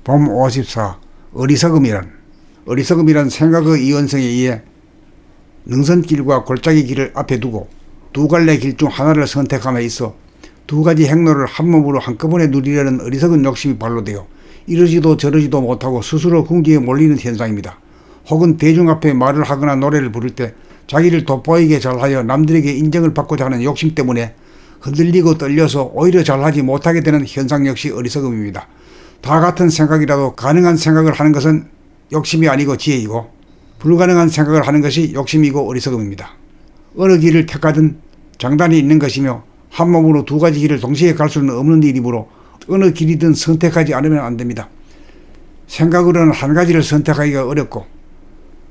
봄 54. 어리석음이란 생각의 이원성에 의해 능선길과 골짜기 길을 앞에 두고 두 갈래 길 중 하나를 선택함에 있어 두 가지 행로를 한 몸으로 한꺼번에 누리려는 어리석은 욕심이 발로되어 이러지도 저러지도 못하고 스스로 궁지에 몰리는 현상입니다. 혹은 대중 앞에 말을 하거나 노래를 부를 때 자기를 돋보이게 잘하여 남들에게 인정을 받고자 하는 욕심 때문에 흔들리고 떨려서 오히려 잘하지 못하게 되는 현상 역시 어리석음입니다. 다 같은 생각이라도 가능한 생각을 하는 것은 욕심이 아니고 지혜이고, 불가능한 생각을 하는 것이 욕심이고 어리석음입니다. 어느 길을 택하든 장단이 있는 것이며 한 몸으로 두 가지 길을 동시에 갈 수는 없는 일이므로 어느 길이든 선택하지 않으면 안 됩니다. 생각으로는 한 가지를 선택하기가 어렵고,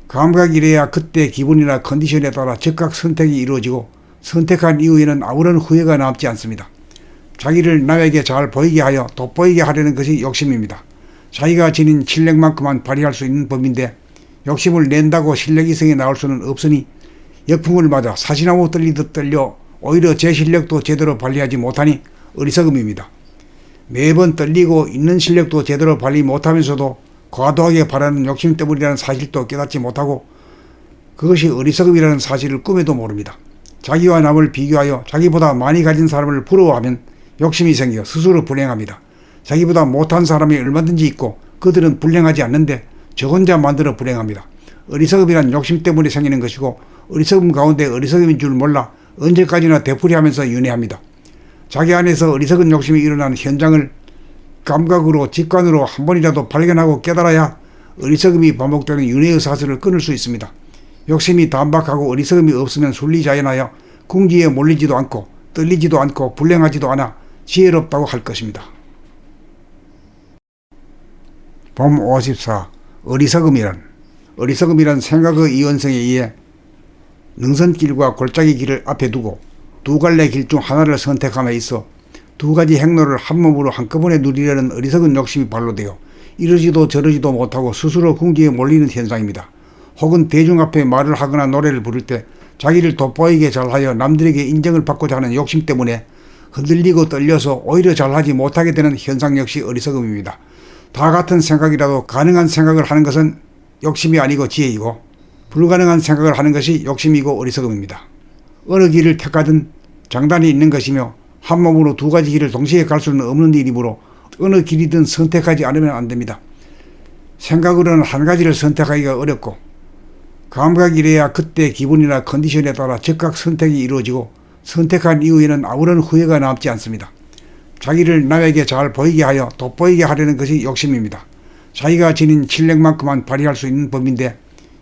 감각이래야 그때 기분이나 컨디션에 따라 즉각 선택이 이루어지고 선택한 이후에는 아무런 후회가 남지 않습니다. 자기를 남에게 잘 보이게 하여 돋보이게 하려는 것이 욕심입니다. 자기가 지닌 실력만큼만 발휘할 수 있는 법인데 욕심을 낸다고 실력 이상이 나올 수는 없으니 역풍을 맞아 사시나무 떨리듯 떨려 오히려 제 실력도 제대로 발휘하지 못하니 어리석음입니다. 매번 떨리고 있는 실력도 제대로 발휘 못하면서도 과도하게 바라는 욕심 때문이라는 사실도 깨닫지 못하고 그것이 어리석음이라는 사실을 꿈에도 모릅니다. 자기와 남을 비교하여 자기보다 많이 가진 사람을 부러워하면 욕심이 생겨 스스로 불행합니다. 자기보다 못한 사람이 얼마든지 있고 그들은 불행하지 않는데 저 혼자 만들어 불행합니다. 어리석음이란 욕심 때문에 생기는 것이고 어리석음 가운데 어리석음인 줄 몰라 언제까지나 되풀이하면서 윤회합니다. 자기 안에서 어리석은 욕심이 일어나는 현장을 감각으로 직관으로 한 번이라도 발견하고 깨달아야 어리석음이 반복되는 윤회의 사슬을 끊을 수 있습니다. 욕심이 단박하고 어리석음이 없으면 순리자연하여 궁지에 몰리지도 않고 떨리지도 않고 불행하지도 않아 지혜롭다고 할 것입니다. 봄 54. 어리석음이란 생각의 이원성에 의해 능선길과 골짜기 길을 앞에 두고 두 갈래 길 중 하나를 선택함에 있어 두 가지 행로를 한 몸으로 한꺼번에 누리려는 어리석은 욕심이 발로되어 이러지도 저러지도 못하고 스스로 궁지에 몰리는 현상입니다. 혹은 대중 앞에 말을 하거나 노래를 부를 때 자기를 돋보이게 잘하여 남들에게 인정을 받고자 하는 욕심 때문에 흔들리고 떨려서 오히려 잘하지 못하게 되는 현상 역시 어리석음입니다. 다 같은 생각이라도 가능한 생각을 하는 것은 욕심이 아니고 지혜이고, 불가능한 생각을 하는 것이 욕심이고 어리석음입니다. 어느 길을 택하든 장단이 있는 것이며 한 몸으로 두 가지 길을 동시에 갈 수는 없는 일이므로 어느 길이든 선택하지 않으면 안 됩니다. 생각으로는 한 가지를 선택하기가 어렵고, 감각이래야 그때 기분이나 컨디션에 따라 즉각 선택이 이루어지고 선택한 이후에는 아무런 후회가 남지 않습니다. 자기를 남에게 잘 보이게 하여 돋보이게 하려는 것이 욕심입니다. 자기가 지닌 실력만큼만 발휘할 수 있는 법인데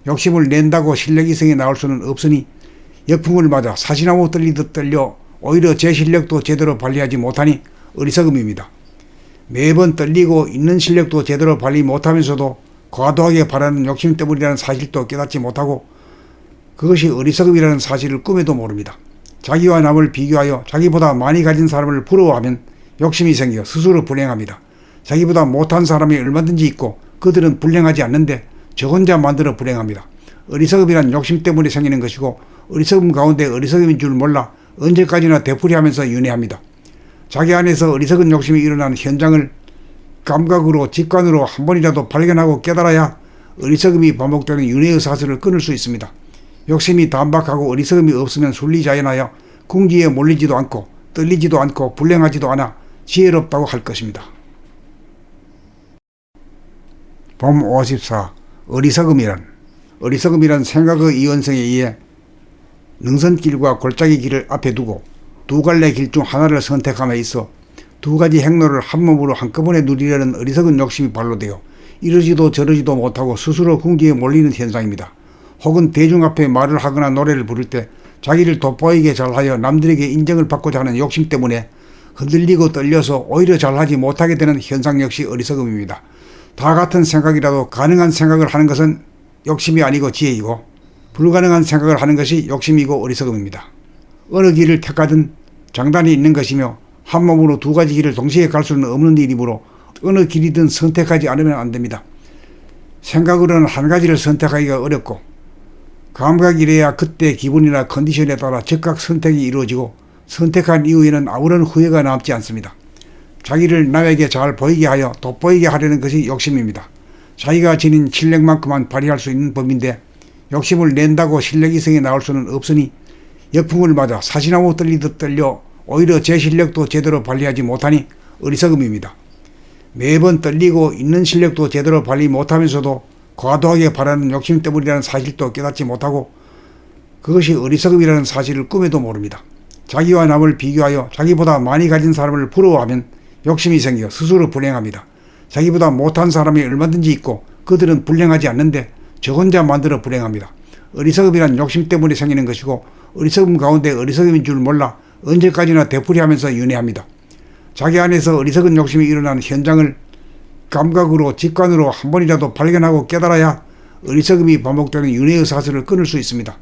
욕심을 낸다고 실력 이상이 나올 수는 없으니 역풍을 맞아 사시나무 떨리듯 떨려 오히려 제 실력도 제대로 발휘하지 못하니 어리석음입니다. 매번 떨리고 있는 실력도 제대로 발휘 못하면서도 과도하게 바라는 욕심 때문이라는 사실도 깨닫지 못하고 그것이 어리석음이라는 사실을 꿈에도 모릅니다. 자기와 남을 비교하여 자기보다 많이 가진 사람을 부러워하면 욕심이 생겨 스스로 불행합니다. 자기보다 못한 사람이 얼마든지 있고 그들은 불행하지 않는데 저 혼자 만들어 불행합니다. 어리석음이란 욕심 때문에 생기는 것이고 어리석음 가운데 어리석음인 줄 몰라 언제까지나 되풀이하면서 윤회합니다. 자기 안에서 어리석은 욕심이 일어나는 현장을 감각으로 직관으로 한 번이라도 발견하고 깨달아야 어리석음이 반복되는 윤회의 사슬을 끊을 수 있습니다. 욕심이 단박하고 어리석음이 없으면 순리자연하여 궁지에 몰리지도 않고 떨리지도 않고 불행하지도 않아 지혜롭다고 할 것입니다. 봄 54. 어리석음이란 생각의 이원성에 의해 능선길과 골짜기 길을 앞에 두고 두 갈래 길 중 하나를 선택함에 있어 두 가지 행로를 한 몸으로 한꺼번에 누리려는 어리석은 욕심이 발로되어 이러지도 저러지도 못하고 스스로 궁지에 몰리는 현상입니다. 혹은 대중 앞에 말을 하거나 노래를 부를 때 자기를 돋보이게 잘하여 남들에게 인정을 받고자 하는 욕심 때문에 흔들리고 떨려서 오히려 잘하지 못하게 되는 현상 역시 어리석음입니다. 다 같은 생각이라도 가능한 생각을 하는 것은 욕심이 아니고 지혜이고, 불가능한 생각을 하는 것이 욕심이고 어리석음입니다. 어느 길을 택하든 장단이 있는 것이며 한 몸으로 두 가지 길을 동시에 갈 수는 없는 일이므로 어느 길이든 선택하지 않으면 안 됩니다. 생각으로는 한 가지를 선택하기가 어렵고, 감각이래야 그때 기분이나 컨디션에 따라 즉각 선택이 이루어지고 선택한 이후에는 아무런 후회가 남지 않습니다. 자기를 남에게 잘 보이게 하여 돋보이게 하려는 것이 욕심입니다. 자기가 지닌 실력만큼만 발휘할 수 있는 법인데 욕심을 낸다고 실력 이상이 나올 수는 없으니 역풍을 맞아 사시나무 떨리듯 떨려 오히려 제 실력도 제대로 발휘하지 못하니 어리석음입니다. 매번 떨리고 있는 실력도 제대로 발휘 못하면서도 과도하게 바라는 욕심 때문이라는 사실도 깨닫지 못하고 그것이 어리석음이라는 사실을 꿈에도 모릅니다. 자기와 남을 비교하여 자기보다 많이 가진 사람을 부러워하면 욕심이 생겨 스스로 불행합니다. 자기보다 못한 사람이 얼마든지 있고 그들은 불행하지 않는데 저 혼자 만들어 불행합니다. 어리석음이란 욕심 때문에 생기는 것이고 어리석음 가운데 어리석음인 줄 몰라 언제까지나 되풀이하면서 윤회합니다. 자기 안에서 어리석은 욕심이 일어난 현장을 감각으로 직관으로 한 번이라도 발견하고 깨달아야 어리석음이 반복되는 윤회의 사슬을 끊을 수 있습니다.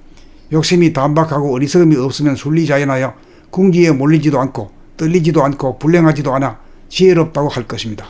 욕심이 단박하고 어리석음이 없으면 순리자연하여 궁지에 몰리지도 않고 떨리지도 않고 불행하지도 않아 지혜롭다고 할 것입니다.